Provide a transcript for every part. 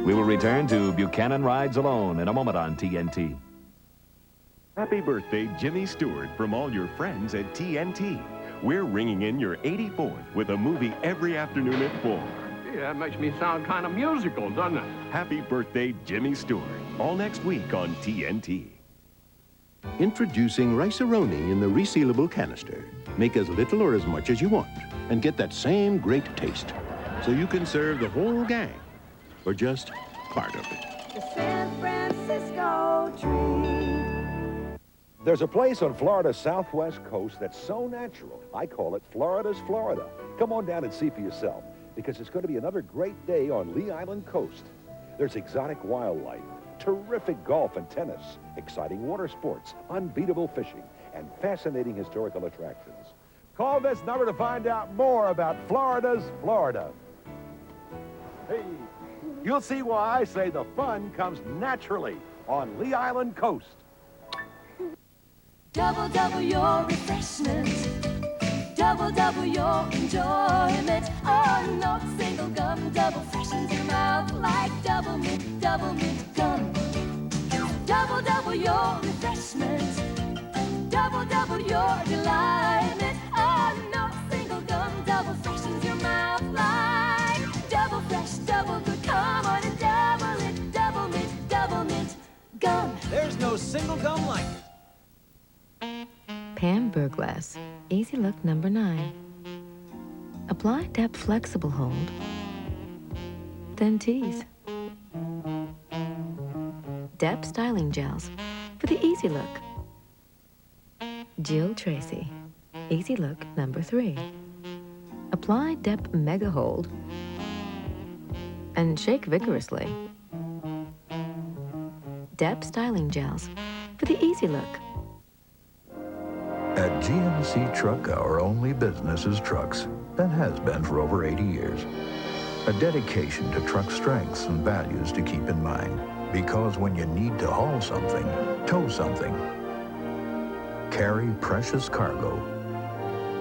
We will return to Buchanan Rides Alone in a moment on TNT. Happy birthday, Jimmy Stewart, from all your friends at TNT. We're ringing in your 84th with a movie every afternoon at 4. Yeah, that makes me sound kind of musical, doesn't it? Happy birthday, Jimmy Stewart. All next week on TNT. Introducing Rice-A-Roni in the resealable canister. Make as little or as much as you want and get that same great taste. So you can serve the whole gang or just part of it. The San Francisco treat. There's a place on Florida's southwest coast that's so natural. I call it Florida's Florida. Come on down and see for yourself, because it's going to be another great day on Lee Island Coast. There's exotic wildlife, terrific golf and tennis, exciting water sports, unbeatable fishing, and fascinating historical attractions. Call this number to find out more about Florida's Florida. Hey, you'll see why I say the fun comes naturally on Lee Island Coast. Double, double your refreshment. Double, double your enjoyment. Oh, no single gum double freshens your mouth like double mint gum. Double, double your refreshment. Double, double your delight. Oh, no single gum double freshens your mouth like double fresh, double good. Come on and double it, double mint gum. There's no single gum like it. Pan Burglass, Easy Look number 9. Apply Depth Flexible Hold, then tease. Depth Styling Gels for the Easy Look. Jill Tracy, Easy Look number 3. Apply Depth Mega Hold and shake vigorously. Depth Styling Gels for the Easy Look. At GMC Truck, our only business is trucks, and has been for over 80 years. A dedication to truck strengths and values to keep in mind, because when you need to haul something, tow something, carry precious cargo,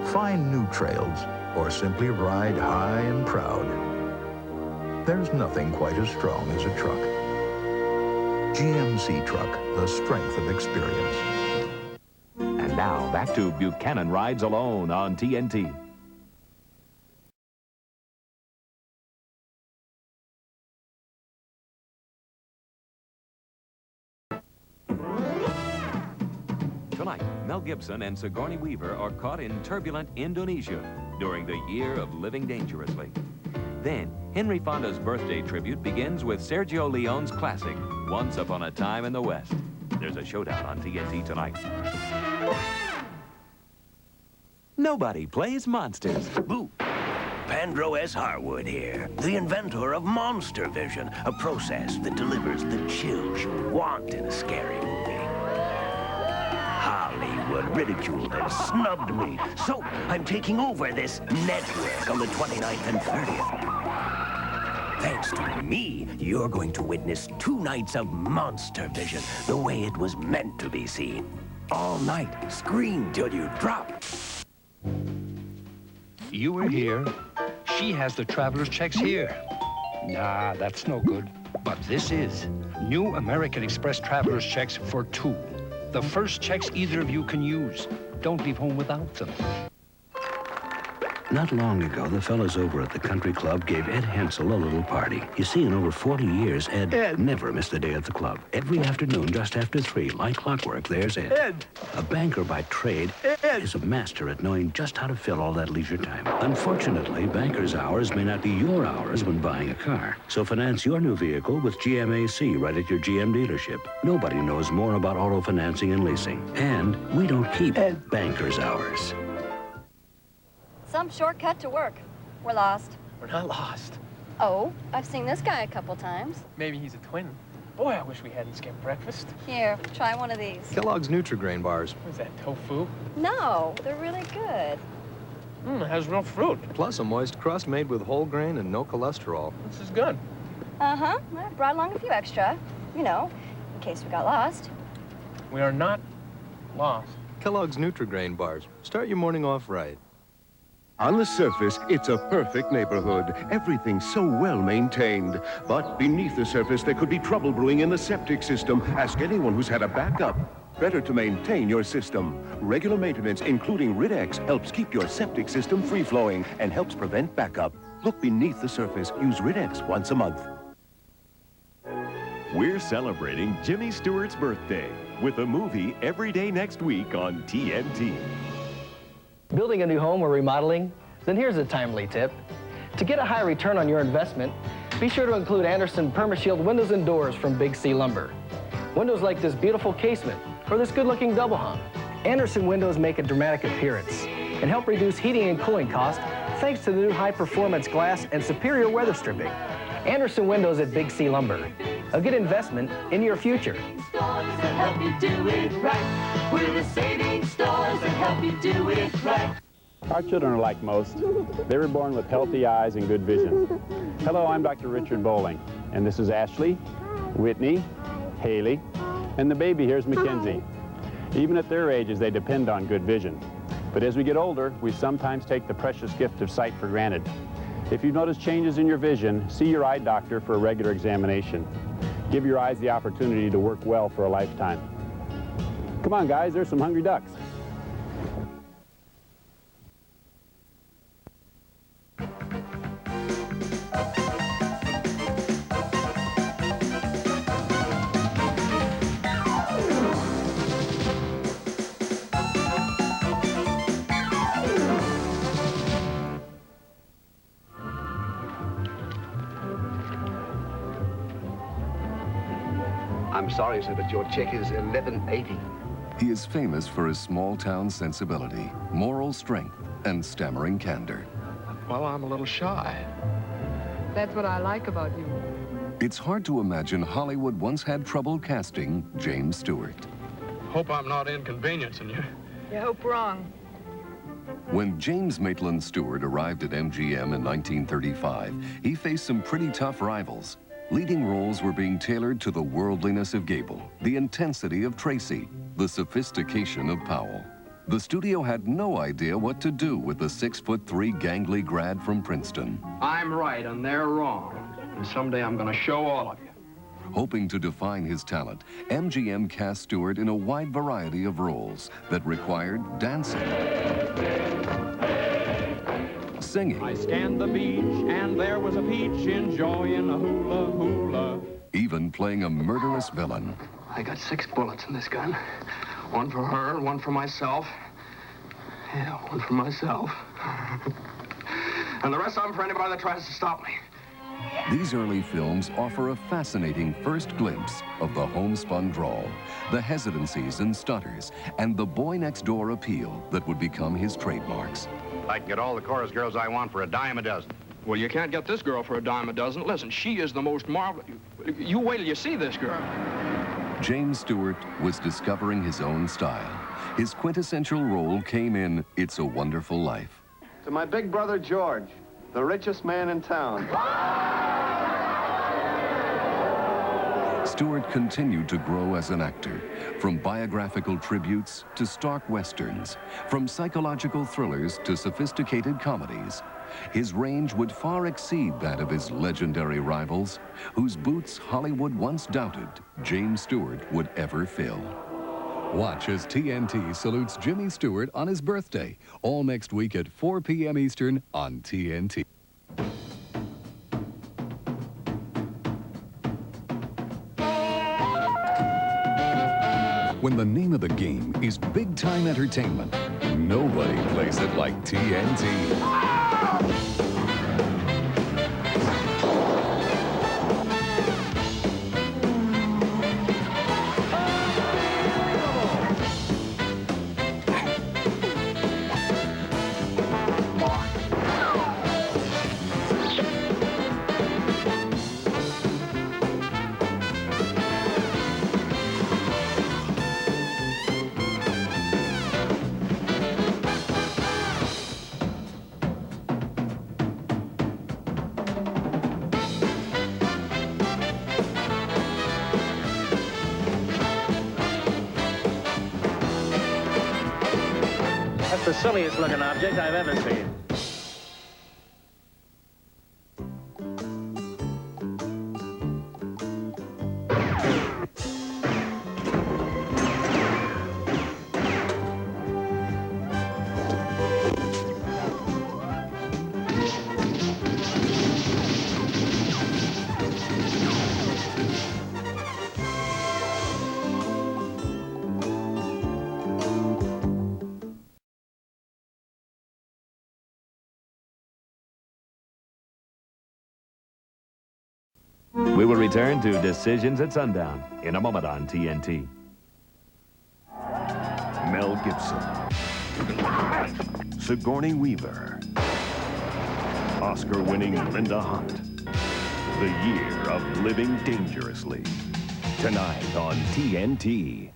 find new trails, or simply ride high and proud, there's nothing quite as strong as a truck. GMC Truck, the strength of experience. And now, back to Buchanan Rides Alone on TNT. Tonight, Mel Gibson and Sigourney Weaver are caught in turbulent Indonesia during the year of living dangerously. Then, Henry Fonda's birthday tribute begins with Sergio Leone's classic, Once Upon a Time in the West. There's a showdown on TNT tonight. Nobody plays monsters. Boo! Pandro S. Harwood here, the inventor of Monster Vision, a process that delivers the chills you want in a scary movie. Hollywood ridiculed and snubbed me, so I'm taking over this network on the 29th and 30th. Thanks to me, you're going to witness 2 nights of Monster Vision, the way it was meant to be seen. All night, scream till you drop. You were here. She has the traveler's checks here. Nah, that's no good. But this is. New American Express traveler's checks for 2. The first checks either of you can use. Don't leave home without them. Not long ago, the fellas over at the country club gave Ed Hensel a little party. You see, in over 40 years, Ed never missed a day at the club. Every afternoon, just after 3, like clockwork, there's Ed. Ed! A banker by trade, Ed is a master at knowing just how to fill all that leisure time. Unfortunately, banker's hours may not be your hours when buying a car. So finance your new vehicle with GMAC right at your GM dealership. Nobody knows more about auto financing and leasing. And we don't keep banker's hours. Some shortcut to work. We're lost. We're not lost. Oh, I've seen this guy a couple times. Maybe he's a twin. Boy, I wish we hadn't skipped breakfast. Here, try one of these. Kellogg's Nutri-Grain bars. What is that, tofu? No, they're really good. It has real fruit. Plus a moist crust made with whole grain and no cholesterol. This is good. Uh-huh. I brought along a few extra, you know, in case we got lost. We are not lost. Kellogg's Nutri-Grain bars. Start your morning off right. On the surface, it's a perfect neighborhood. Everything's so well maintained. But beneath the surface, there could be trouble brewing in the septic system. Ask anyone who's had a backup. Better to maintain your system. Regular maintenance, including Rid-X, helps keep your septic system free-flowing and helps prevent backup. Look beneath the surface. Use Rid-X once a month. We're celebrating Jimmy Stewart's birthday with a movie every day next week on TNT. Building a new home or remodeling? Then here's a timely tip. To get a high return on your investment, be sure to include Anderson PermaShield windows and doors from Big C Lumber. Windows like this beautiful casement or this good-looking double hung. Anderson windows make a dramatic appearance and help reduce heating and cooling costs thanks to the new high-performance glass and superior weather stripping. Anderson windows at Big C Lumber. A good investment in your future. Stores that help you do it right. We're the saving stores that help you do it right. Our children are like most. They were born with healthy eyes and good vision. Hello, I'm Dr. Richard Bowling, and this is Ashley, Whitney, Haley, and the baby here's Mackenzie. Even at their ages, they depend on good vision. But as we get older, we sometimes take the precious gift of sight for granted. If you notice changes in your vision, see your eye doctor for a regular examination. Give your eyes the opportunity to work well for a lifetime. Come on, guys, there's some hungry ducks. I'm sorry, sir, but your check is $11.80. He is famous for his small-town sensibility, moral strength, and stammering candor. Well, I'm a little shy. That's what I like about you. It's hard to imagine Hollywood once had trouble casting James Stewart. Hope I'm not inconveniencing you. You hope wrong. When James Maitland Stewart arrived at MGM in 1935, he faced some pretty tough rivals. Leading roles were being tailored to the worldliness of Gable, the intensity of Tracy, the sophistication of Powell. The studio had no idea what to do with the 6'3" gangly grad from Princeton. I'm right and they're wrong. And someday I'm going to show all of you. Hoping to define his talent, MGM cast Stewart in a wide variety of roles that required dancing, singing. I scanned the beach, and there was a peach enjoying a hula hula. Even playing a murderous villain. I got 6 bullets in this gun. One for her, one for myself. Yeah, one for myself. And the rest of them for anybody that tries to stop me. These early films offer a fascinating first glimpse of the homespun drawl, the hesitancies and stutters, and the boy-next-door appeal that would become his trademarks. I can get all the chorus girls I want for $10 a dozen. Well, you can't get this girl for $10 a dozen. Listen, she is the most marvelous... You wait till you see this girl. James Stewart was discovering his own style. His quintessential role came in It's a Wonderful Life. To my big brother, George, the richest man in town. Stewart continued to grow as an actor, from biographical tributes to stark westerns, from psychological thrillers to sophisticated comedies. His range would far exceed that of his legendary rivals, whose boots Hollywood once doubted James Stewart would ever fill. Watch as TNT salutes Jimmy Stewart on his birthday, all next week at 4 p.m. Eastern on TNT. When the name of the game is big-time entertainment, nobody plays it like TNT. That's the silliest looking object I've ever seen. We will return to Decisions at Sundown in a moment on TNT. Mel Gibson, Sigourney Weaver, Oscar-winning Linda Hunt. The year of living dangerously. Tonight on TNT.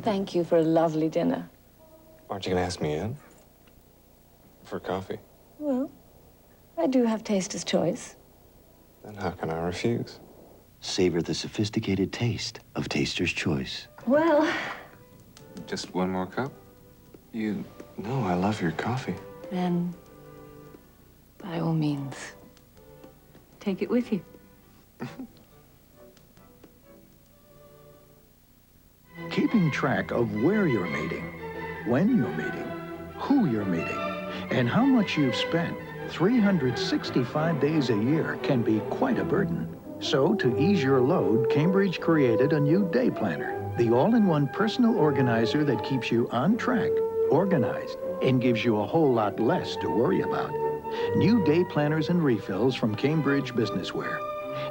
Thank you for a lovely dinner. Aren't you going to ask me in? For coffee? Well, I do have taster's choice. Then how can I refuse? Savor the sophisticated taste of Taster's Choice. Well, Just one more cup? You know I love your coffee. then, by all means, take it with you. Keeping track of where you're meeting, when you're meeting, who you're meeting, and how much you've spent 365 days a year can be quite a burden. So, to ease your load, Cambridge created a new day planner, the all-in-one personal organizer that keeps you on track, organized, and gives you a whole lot less to worry about. New day planners and refills from Cambridge Businesswear.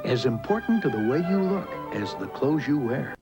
As important to the way you look as the clothes you wear.